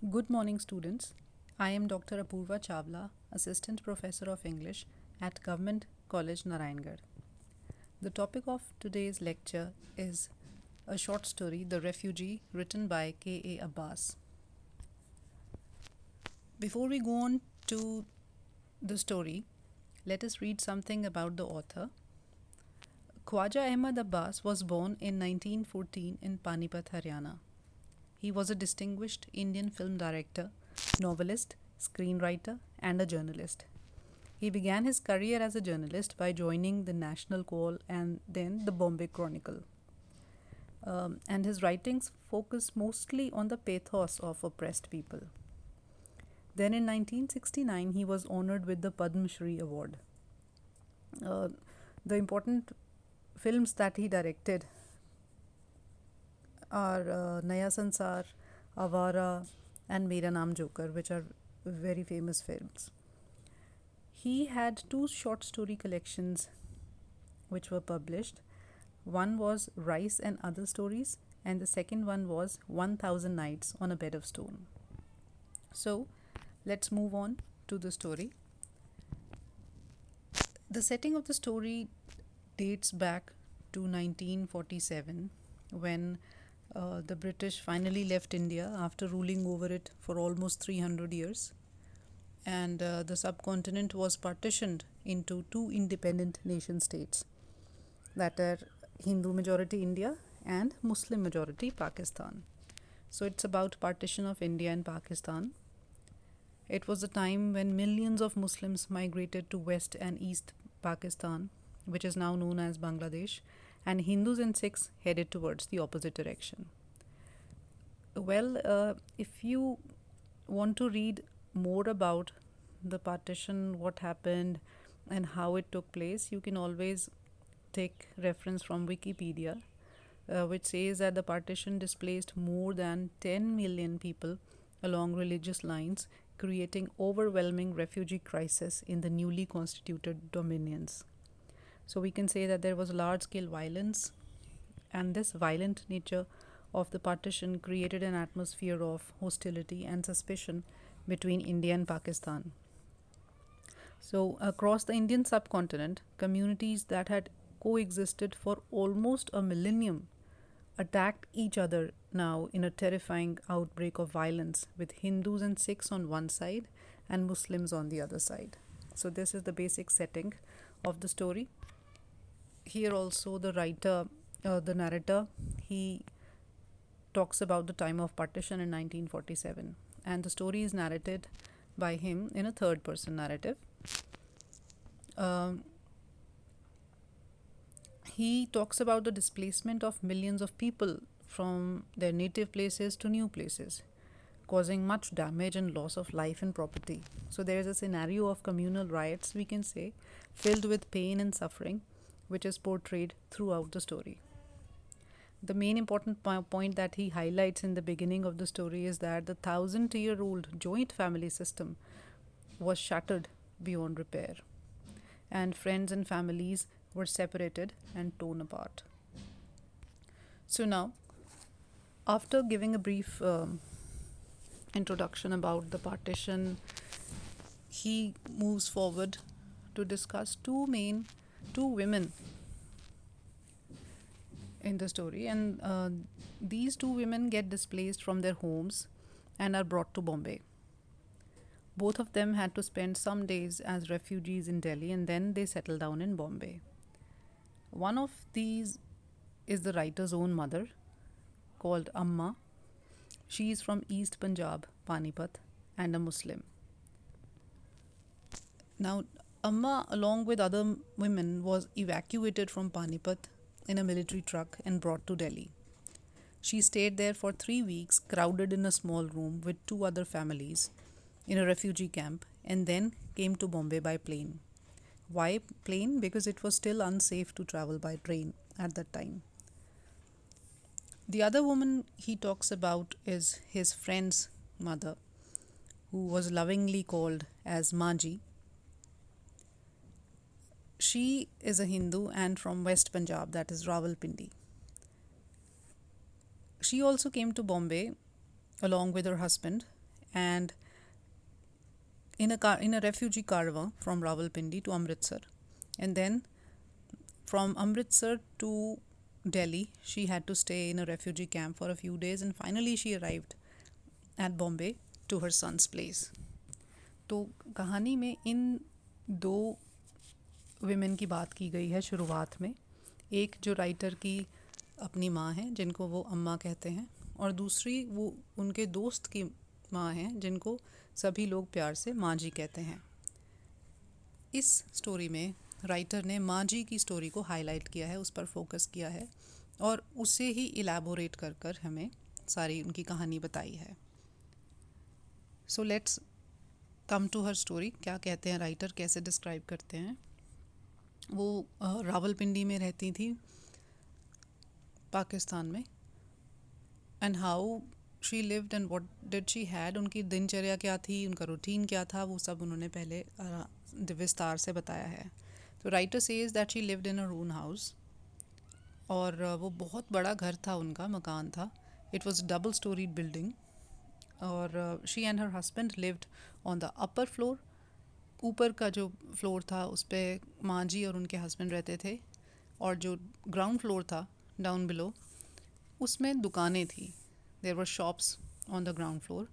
Good morning, students. I am Dr. Apurva Chawla, Assistant Professor of English at Government College Narayangarh. The topic of today's lecture is a short story, The Refugee, written by K.A. Abbas. Before we go on to the story, let us read something about the author. Khwaja Ahmad Abbas was born in 1914 in Panipat, Haryana. He was a distinguished Indian film director, novelist, screenwriter, and a journalist. He began his career as a journalist by joining the National Call and then the Bombay Chronicle. And his writings focus mostly on the pathos of oppressed people. Then in 1969, he was honored with the Padma Shri Award. Uh, the important films that he directed are Naya Sansar, Avara, and Mera Naam Joker, which are very famous films. He had two short story collections which were published. One was Rice and Other Stories, and the second one was 1000 Nights on a Bed of Stone. So, let's move on to the story. The setting of the story dates back to 1947 when the British finally left India after ruling over it for almost 300 years. And the subcontinent was partitioned into two independent nation states, that are Hindu majority India and Muslim majority Pakistan. So it's about partition of India and Pakistan. It was a time when millions of Muslims migrated to West and East Pakistan, which is now known as Bangladesh, and Hindus and Sikhs headed towards the opposite direction. Well, if you want to read more about the partition, what happened, and how it took place, you can always take reference from Wikipedia, which says that the partition displaced more than 10 million people along religious lines, creating overwhelming refugee crisis in the newly constituted dominions. So we can say that there was large scale violence, and this violent nature of the partition created an atmosphere of hostility and suspicion between India and Pakistan. So, across the Indian subcontinent, communities that had coexisted for almost a millennium attacked each other now in a terrifying outbreak of violence, with Hindus and Sikhs on one side and Muslims on the other side. So, this is the basic setting of the story. Here, also, the narrator, he talks about the time of partition in 1947, and the story is narrated by him in a third person narrative. Um, he talks about the displacement of millions of people from their native places to new places, causing much damage and loss of life and property. So, there is a scenario of communal riots, we can say, filled with pain and suffering, which is portrayed throughout the story. The main important point that he highlights in the beginning of the story is that the 1000-year-old joint family system was shattered beyond repair, and friends and families were separated and torn apart. So, now, after giving a brief introduction about the partition, he moves forward to discuss two women in the story, and these two women get displaced from their homes and are brought to Bombay. Both of them had to spend some days as refugees in Delhi, and then they settle down in Bombay. One of these is the writer's own mother, called Amma. She is from East Punjab, Panipat, and a Muslim. Now, Amma, along with other women, was evacuated from Panipat in a military truck and brought to Delhi. She stayed there for 3 weeks, crowded in a small room with two other families in a refugee camp, and then came to Bombay by plane. Why plane? Because it was still unsafe to travel by train at that time. The other woman he talks about is his friend's mother, who was lovingly called as Maji. She is a Hindu and from West Punjab, that is Rawalpindi. She also came to Bombay along with her husband, and in a refugee caravan from Rawalpindi to Amritsar, and then from Amritsar to Delhi she had to stay in a refugee camp for a few days, and finally she arrived at Bombay to her son's place. तो कहानी में इन दो women की बात की गई है शुरुआत में. एक जो राइटर की अपनी माँ हैं जिनको वो अम्मा कहते हैं, और दूसरी वो उनके दोस्त की माँ हैं जिनको सभी लोग प्यार से माँ जी कहते हैं. इस स्टोरी में राइटर ने माँ जी की स्टोरी को हाईलाइट किया है, उस पर फोकस किया है और उसे ही इलेबोरेट कर कर हमें सारी उनकी कहानी बताई है. So let's come to her story. क्या कहते हैं राइटर, कैसे डिस्क्राइब करते हैं. वो रावलपिंडी में रहती थी पाकिस्तान में, and how she lived and what did she had. उनकी दिनचर्या क्या थी, उनका रूटीन क्या था, वो सब उन्होंने पहले विस्तार से बताया है. तो writer says that she lived in a own house, और वो बहुत बड़ा घर था, उनका मकान था. It was double storied building, और she and her husband lived on the upper floor. ऊपर का जो फ्लोर था उस पर माँ जी और उनके हस्बैंड रहते थे, और जो ग्राउंड फ्लोर था डाउन बिलो उसमें दुकानें थी. There were shops on the ground floor,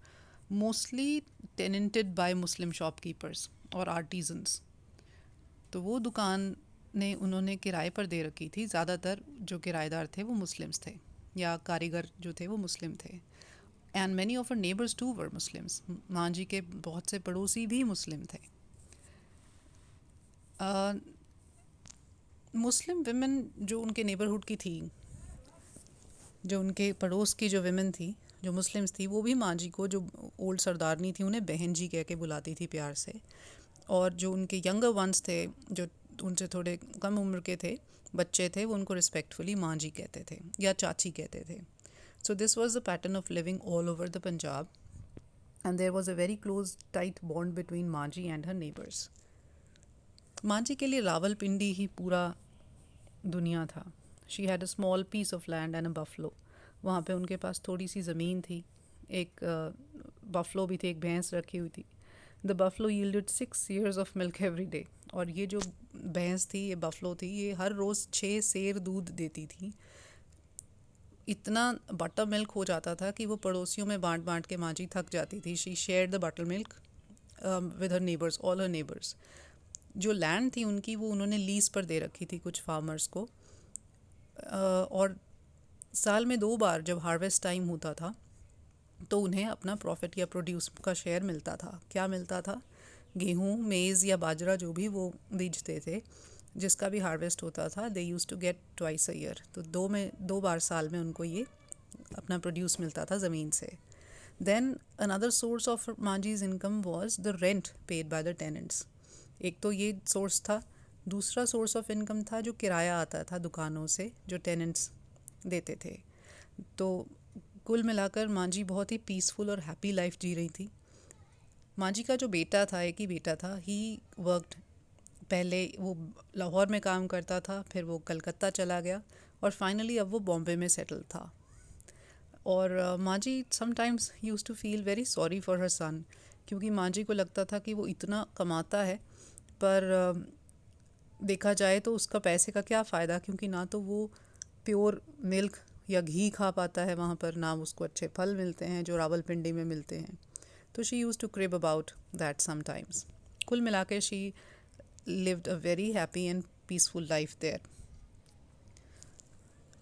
mostly tenanted by Muslim shopkeepers और आर्टिजन्स. तो वो दुकान ने उन्होंने किराए पर दे रखी थी. ज़्यादातर जो किराएदार थे वो मुस्लिम्स थे, या कारीगर जो थे वो मुस्लिम थे. And many of our neighbours too were Muslims. माँ जी के बहुत से पड़ोसी भी मुस्लिम थे. मुस्लिम विमेन जो उनके नेबरहुड की थी, जो उनके पड़ोस की जो विमेन थी जो मुस्लिम्स थी, वो भी माँ जी को, जो ओल्ड सरदारनी थी, उन्हें बहन जी कह के बुलाती थी प्यार से. और जो उनके यंगर वंस थे, जो उनसे थोड़े कम उम्र के थे, बच्चे थे, वो उनको रिस्पेक्टफुली माँ जी कहते थे या चाची कहते थे. So this was the pattern of living all over the Punjab, and there was a very close tight bond between माँ जी एंड हर नेबर्स. माँ जी के लिए रावलपिंडी ही पूरा दुनिया था. She had a small piece of land and a buffalo. वहाँ पे उनके पास थोड़ी सी ज़मीन थी, एक बफलो भी थी, एक भैंस रखी हुई थी. The buffalo yielded 6 years of milk every day. और ये जो भैंस थी, ये बफलो थी, ये हर रोज़ 6 सेर दूध देती थी. इतना बटर मिल्क हो जाता था कि वो पड़ोसियों में बांट बांट के माँ जी थक जाती थी. She shared the butter milk with her neighbours, all her neighbours. जो लैंड थी उनकी, वो उन्होंने लीज पर दे रखी थी कुछ फार्मर्स को. और साल में 2 बार जब हार्वेस्ट टाइम होता था तो उन्हें अपना प्रॉफिट या प्रोड्यूस का शेयर मिलता था. क्या मिलता था? गेहूँ, मेज़ या बाजरा जो भी वो बीजते थे, जिसका भी हार्वेस्ट होता था, they use to get twice a year. तो 2 बार साल में उनको ये अपना प्रोड्यूस मिलता था ज़मीन से. Then another source of Maaji's income was the rent paid by the tenants. एक तो ये सोर्स था. दूसरा सोर्स ऑफ इनकम था जो किराया आता था दुकानों से, जो टेनेंट्स देते थे. तो कुल मिलाकर माँ जी बहुत ही पीसफुल और हैप्पी लाइफ जी रही थी. माँ जी का जो बेटा था, एक ही बेटा था, ही वर्कड. पहले वो लाहौर में काम करता था, फिर वो कलकत्ता चला गया, और फाइनली अब वो बॉम्बे में सेटल था. और Maa ji sometimes use to feel very sorry for her son, क्योंकि माँ जी को लगता था कि वो इतना कमाता है, पर देखा जाए तो उसका पैसे का क्या फ़ायदा, क्योंकि ना तो वो प्योर मिल्क या घी खा पाता है वहाँ पर, ना उसको अच्छे फल मिलते हैं जो रावलपिंडी में मिलते हैं. तो she use to crib about that sometimes. कुल मिला के she lived a very happy and peaceful life there.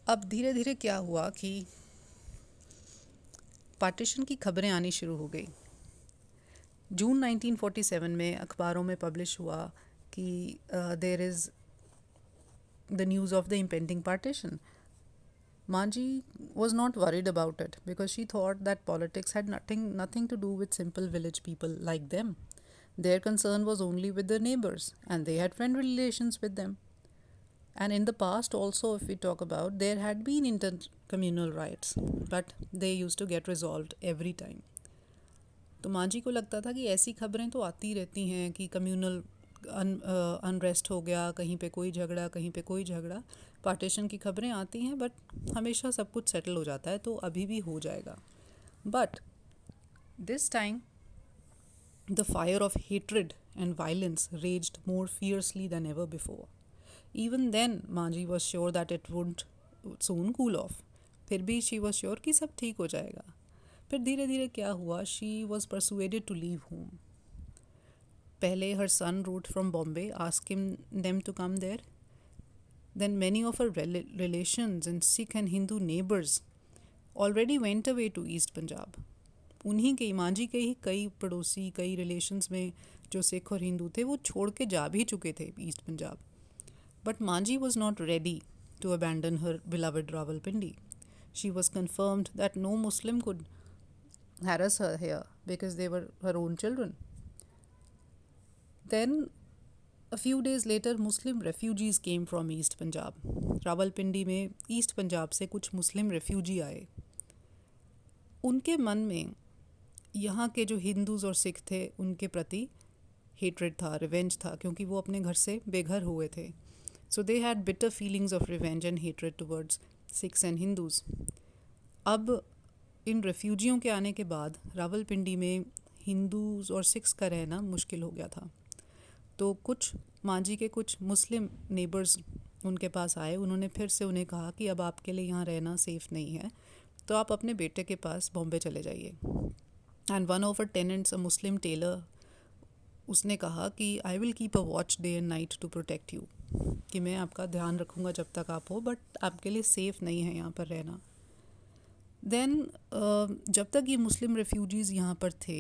अब धीरे धीरे क्या हुआ कि पार्टीशन की खबरें आनी शुरू हो गई. जून 1947 में अखबारों में पब्लिश हुआ कि there is the news of the impending partition. Manji was not worried about it because she thought that politics had nothing to do with simple village people like them. Their concern was only with their neighbors, and they had friendly relations with them. And in the past also, if we talk about, there had been intercommunal riots, but they used to get resolved every time. तो माँ जी को लगता था कि ऐसी खबरें तो आती रहती हैं कि कम्यूनल अनरेस्ट हो गया, कहीं पे कोई झगड़ा, कहीं पे कोई झगड़ा. पार्टीशन की खबरें आती हैं, बट हमेशा सब कुछ सेटल हो जाता है, तो अभी भी हो जाएगा. But This time, the fire of hatred and violence raged more fiercely than ever before. Even then, Manji was sure that it wouldn't soon cool off. फिर भी she was sure कि सब ठीक हो जाएगा. फिर धीरे धीरे क्या हुआ, she was persuaded to leave home. पहले her son wrote from Bombay asking them to come there. Then many of her relations and Sikh and Hindu neighbors already went away to East Punjab. उन्हीं के मांझी के ही कई पड़ोसी, कई relations में जो सिख और हिंदू थे वो छोड़ के जा भी चुके थे east Punjab. But Manjhi was not ready to abandon her beloved Rawalpindi. She was confirmed that no Muslim could harass her here because they were her own children. Then, a few days later, Muslim refugees came from East Punjab. Rawalpindi में east Punjab से कुछ मुस्लिम refugee आए. उनके मन में यहाँ के जो हिंदूज और सिख थे उनके प्रति हेट्रेड था, रिवेंज था, क्योंकि वो अपने घर से बेघर हुए थे. So they had bitter feelings of revenge and hatred towards Sikhs and Hindus. अब इन रेफ्यूजियों के आने के बाद रावलपिंडी में हिंदूज और सिख्स का रहना मुश्किल हो गया था. तो कुछ मांझी के कुछ मुस्लिम नेबर्स उनके पास आए. उन्होंने फिर से उन्हें कहा कि अब आपके लिए यहाँ रहना सेफ़ नहीं है, तो आप अपने बेटे के पास बॉम्बे चले जाइए. And one of a tenants, a Muslim tailor, उसने कहा कि I will keep a watch day and night to protect you, कि मैं आपका ध्यान रखूँगा जब तक आप हो, बट आपके लिए सेफ़ नहीं है यहाँ पर रहना. देन जब तक ये मुस्लिम रेफ्यूजीज़ यहाँ पर थे,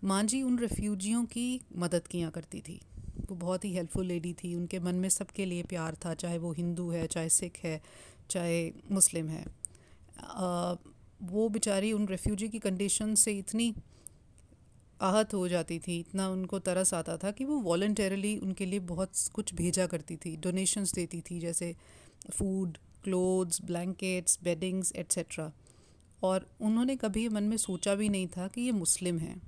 मांझी उन रेफ्यूजियों की मदद किया करती थी. वो बहुत ही हेल्पफुल लेडी थी. उनके मन में सबके लिए प्यार था, चाहे वो हिंदू है, चाहे सिख है, चाहे मुस्लिम है. वो बेचारी उन रेफ्यूजी की कंडीशन से इतनी आहत हो जाती थी, इतना उनको तरस आता था कि वो वॉलंटरली उनके लिए बहुत कुछ भेजा करती थी, डोनेशंस देती थी, जैसे food, clothes, blankets, weddings etcetera. और उन्होंने कभी मन में सोचा भी नहीं था कि ये मुस्लिम हैं.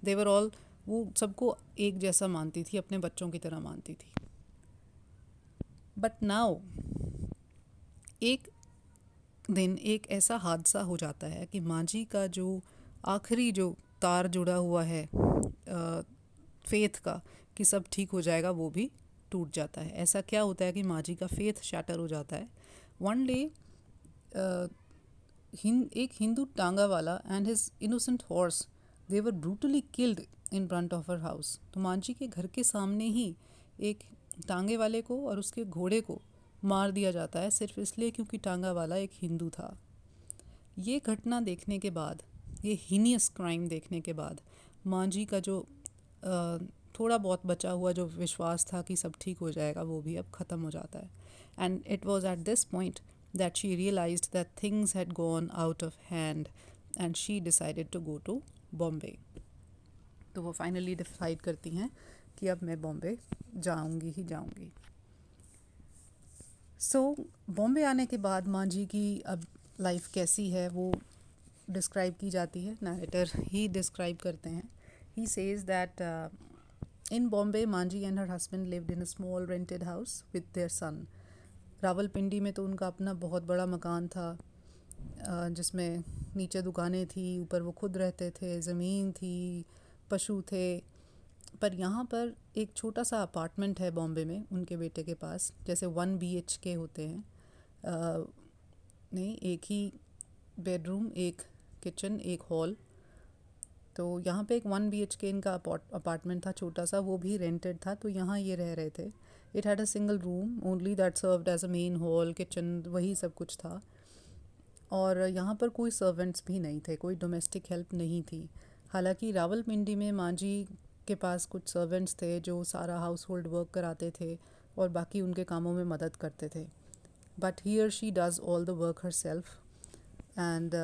देवर ऑल, वो सबको एक जैसा मानती थी, अपने बच्चों की तरह मानती थी. बट नाउ एक दिन एक ऐसा हादसा हो जाता है कि मांझी का जो आखिरी जो तार जुड़ा हुआ है फेथ का कि सब ठीक हो जाएगा, वो भी टूट जाता है. ऐसा क्या होता है कि मांझी का फेथ शैटर हो जाता है. वन डे एक हिंदू टांगा वाला and his innocent horse, they were brutally killed in front of her house. तो मांझी के घर के सामने ही एक टांगे वाले को और उसके घोड़े को मार दिया जाता है, सिर्फ इसलिए क्योंकि टांगा वाला एक हिंदू था. ये घटना देखने के बाद, ये हीनियस क्राइम देखने के बाद, मांझी का जो थोड़ा बहुत बचा हुआ जो विश्वास था कि सब ठीक हो जाएगा, वो भी अब ख़त्म हो जाता है. And it was at this point that she realised that things had gone out of hand and she decided to go to Bombay. तो वो फाइनली डिसाइड करती हैं कि अब मैं बॉम्बे जाऊंगी ही जाऊंगी. सो बॉम्बे आने के बाद मांझी की अब लाइफ कैसी है वो डिस्क्राइब की जाती है. नरेटर ही डिस्क्राइब करते हैं. He says that in Bombay Maaji and her husband lived in a small rented house with their son. Rawalpindi में तो उनका अपना बहुत बड़ा मकान था, जिसमें नीचे दुकानें थी, ऊपर वो खुद रहते थे, ज़मीन थी, पशु थे. पर यहाँ पर एक छोटा सा अपार्टमेंट है बॉम्बे में उनके बेटे के पास, जैसे 1 BHK होते हैं. नहीं, एक ही बेडरूम, एक किचन, एक हॉल. तो यहाँ पे एक 1 BHK इनका अपार्टमेंट था, छोटा सा, वो भी रेंटेड था. तो यहाँ ये रह रहे थे. It had a single room only that served as a main hall, kitchen, वही सब कुछ था. और यहाँ पर कोई सर्वेंट्स भी नहीं थे, कोई डोमेस्टिक हेल्प नहीं थी. हालांकि रावलपिंडी में मांझी के पास कुछ सर्वेंट्स थे जो सारा हाउस होल्ड वर्क कराते थे और बाकी उनके कामों में मदद करते थे. But here she does all the work her self. And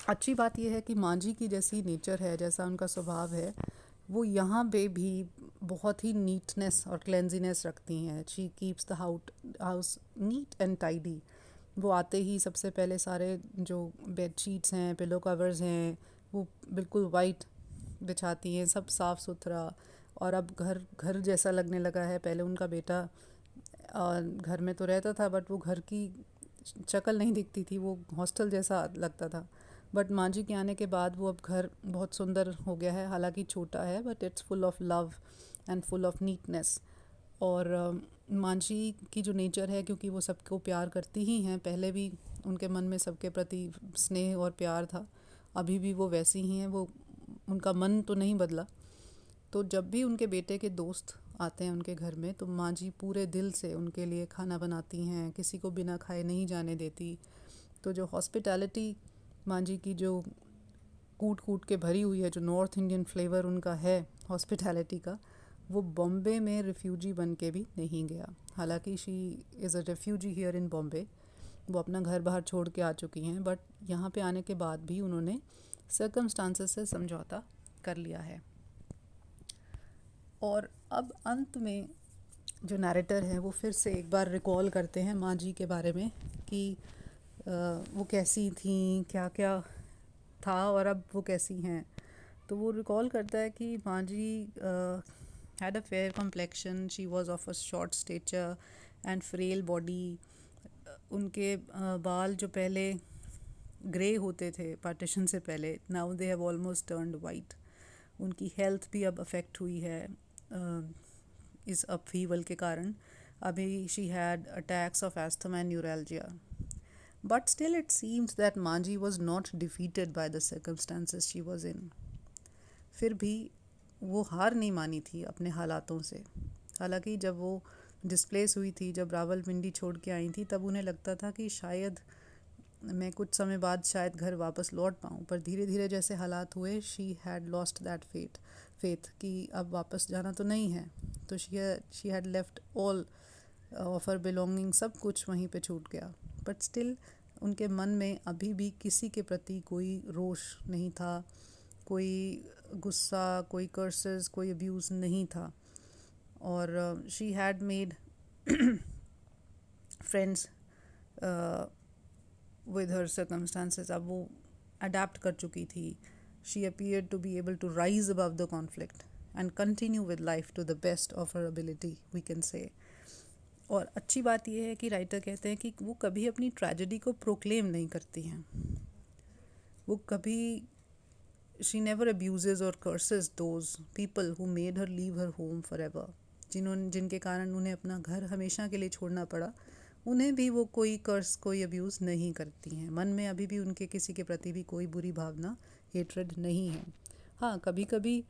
अच्छी बात यह है कि मांझी की जैसी नेचर है, जैसा उनका स्वभाव है, वो यहाँ पे भी बहुत ही नीटनेस और क्लेंजीनेस रखती हैं. She keeps the house neat and tidy. वो आते ही सबसे पहले सारे जो बेड शीट्स हैं, पिलो कवर्स हैं, वो बिल्कुल वाइट बिछाती हैं, सब साफ़ सुथरा. और अब घर जैसा लगने लगा है. पहले उनका बेटा घर में तो रहता था, बट वो घर की शक्ल नहीं दिखती थी, वो हॉस्टल जैसा लगता था. बट माँ जी के आने के बाद वो अब घर बहुत सुंदर हो गया है, हालांकि छोटा है but it's full of love and full of neatness. और माँ जी की जो नेचर है, क्योंकि वो सबको प्यार करती ही हैं, पहले भी उनके मन में सबके प्रति स्नेह और प्यार था, अभी भी वो वैसी ही हैं, वो उनका मन तो नहीं बदला। तो जब भी उनके बेटे के दोस्त आते हैं उनके घर में, तो माँ जी पूरे दिल से उनके लिए खाना बनाती हैं, किसी को बिना खाए नहीं जाने देती। तो जो हॉस्पिटैलिटी माँ जी की जो कूट कूट के भरी हुई है, जो नॉर्थ इंडियन फ्लेवर उनका है हॉस्पिटैलिटी का, वो बॉम्बे में रिफ्यूजी बन के भी नहीं गया। हालांकि she is a refugee here in Bombay, वो अपना घर बाहर छोड़ के आ चुकी हैं, बट यहाँ पे आने के बाद भी उन्होंने सर्कमस्टांसेस से समझौता कर लिया है। और अब अंत में जो नैरेटर है वो फिर से एक बार रिकॉल करते हैं माँ जी के बारे में कि वो कैसी थी, क्या क्या था और अब वो कैसी हैं। तो वो रिकॉल करता है कि Maa ji had a fair complexion, she was of a short stature and frail body. उनके बाल जो पहले ग्रे होते थे पार्टीशन से पहले, now they have almost turned white. उनकी हेल्थ भी अब अफेक्ट हुई है इस अपहीवल के कारण। अभी she had attacks of asthma and neuralgia, but still it seems that Manji was not defeated by the circumstances she was in. फिर भी वो हार नहीं मानी थी अपने हालातों से। हालांकि जब वो डिस्प्लेस हुई थी, जब रावलपिंडी छोड़ के आई थी, तब उन्हें लगता था कि शायद मैं कुछ समय बाद शायद घर वापस लौट पाऊँ, पर धीरे धीरे जैसे हालात हुए, she had lost that faith कि अब वापस जाना तो नहीं है। तो she had left all of her belonging, सब कुछ वहीं पे छूट गया। बट स्टिल उनके मन में अभी भी किसी के प्रति कोई रोष नहीं था, कोई गुस्सा, कोई कर्सेस, कोई अब्यूज़ नहीं था। और she had made friends with her circumstances. अब वो अडेप्ट कर चुकी थी। She appeared to be able to rise above the conflict and continue with life to the best of her ability, we can say. और अच्छी बात यह है कि राइटर कहते हैं कि वो कभी अपनी ट्रेजेडी को प्रोक्लेम नहीं करती हैं। वो कभी शी नेवर अब्यूजेस और curses those people who made her leave her home for ever, जिनके कारण उन्हें अपना घर हमेशा के लिए छोड़ना पड़ा। उन्हें भी वो कोई कर्स, कोई अब्यूज़ नहीं करती हैं। मन में अभी भी उनके किसी के प्रति भी कोई बुरी भावना, हेट्रेड नहीं है। हाँ, कभी कभी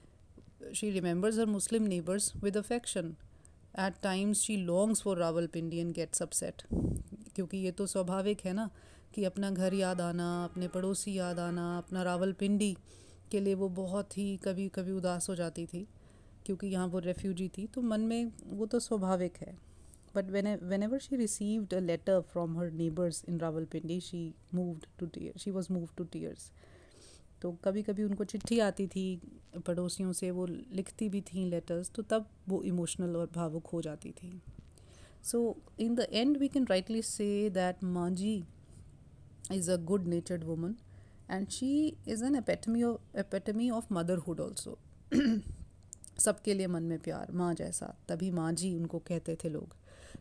she remembers her Muslim neighbours with affection. At times she longs for Rawalpindi and gets upset, क्योंकि ये तो स्वाभाविक है ना कि अपना घर याद आना, अपने पड़ोसी याद आना, अपना रावलपिंडी के लिए वो बहुत ही कभी कभी उदास हो जाती थी, क्योंकि यहाँ वो रेफ्यूजी थी, तो मन में वो तो स्वाभाविक है। But whenever she received a letter from her neighbors in Rawalpindi, she was moved to tears. तो कभी कभी उनको चिट्ठी आती थी पड़ोसियों से, वो लिखती भी थी लेटर्स, तो तब वो इमोशनल और भावुक हो जाती थी। So in the end we can rightly say that Maaji is a good natured woman and she is an epitome of motherhood also. सबके लिए मन में प्यार, माँ जैसा, तभी माँ जी उनको कहते थे लोग।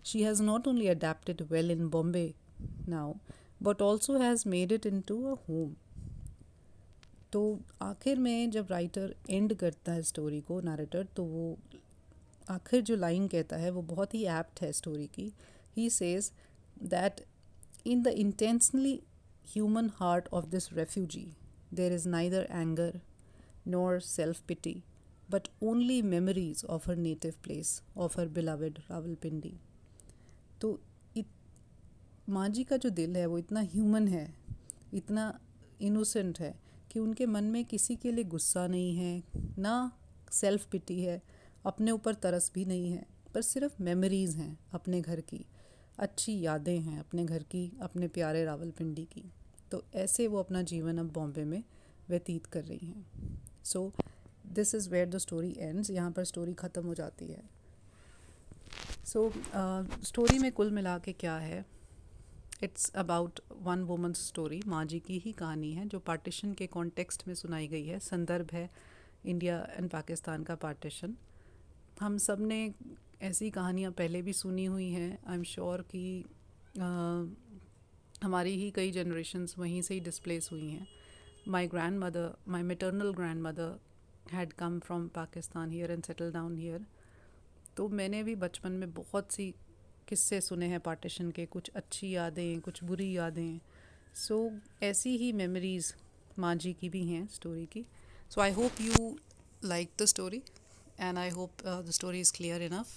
She has not only adapted well in Bombay now, but also has made it into a home. तो आखिर में जब राइटर एंड करता है स्टोरी को, नरेटर, तो वो आखिर जो लाइन कहता है वो बहुत ही एप्ट है स्टोरी की। He says that in the intentionally human heart of this refugee there is neither anger nor self pity but only memories of her native place, of her beloved Rawalpindi. तो माँ जी का जो दिल है वो इतना ह्यूमन है, इतना इनोसेंट है कि उनके मन में किसी के लिए गुस्सा नहीं है, ना सेल्फ पिटी है, अपने ऊपर तरस भी नहीं है, पर सिर्फ मेमोरीज़ हैं अपने घर की, अच्छी यादें हैं अपने घर की, अपने प्यारे रावलपिंडी की। तो ऐसे वो अपना जीवन अब बॉम्बे में व्यतीत कर रही हैं। So this is where the story ends. यहाँ पर स्टोरी ख़त्म हो जाती है। सो स्टोरी में कुल मिला के क्या है, it's about one woman's story. माँ जी की ही कहानी है जो पार्टीशन के कॉन्टेक्स्ट में सुनाई गई है। संदर्भ है इंडिया एंड पाकिस्तान का पार्टीशन। हम सब ने ऐसी कहानियाँ पहले भी सुनी हुई हैं। आई एम श्योर कि हमारी ही कई जनरेशन्स वहीं से ही डिस्प्लेस हुई हैं। my grandmother, my maternal grandmother, had come from Pakistan here and settled down here. तो मैंने भी बचपन में बहुत सी किस्से सुने हैं पार्टीशन के, कुछ अच्छी यादें, कुछ बुरी यादें. सो ऐसी ही मेमोरीज माँ जी की भी हैं स्टोरी की. So I hope you like the story and I hope the story is clear enough.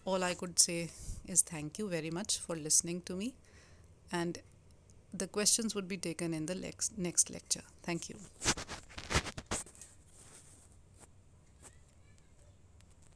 All I could say is thank you very much for listening to me, and the questions would be taken in the next lecture. Thank you.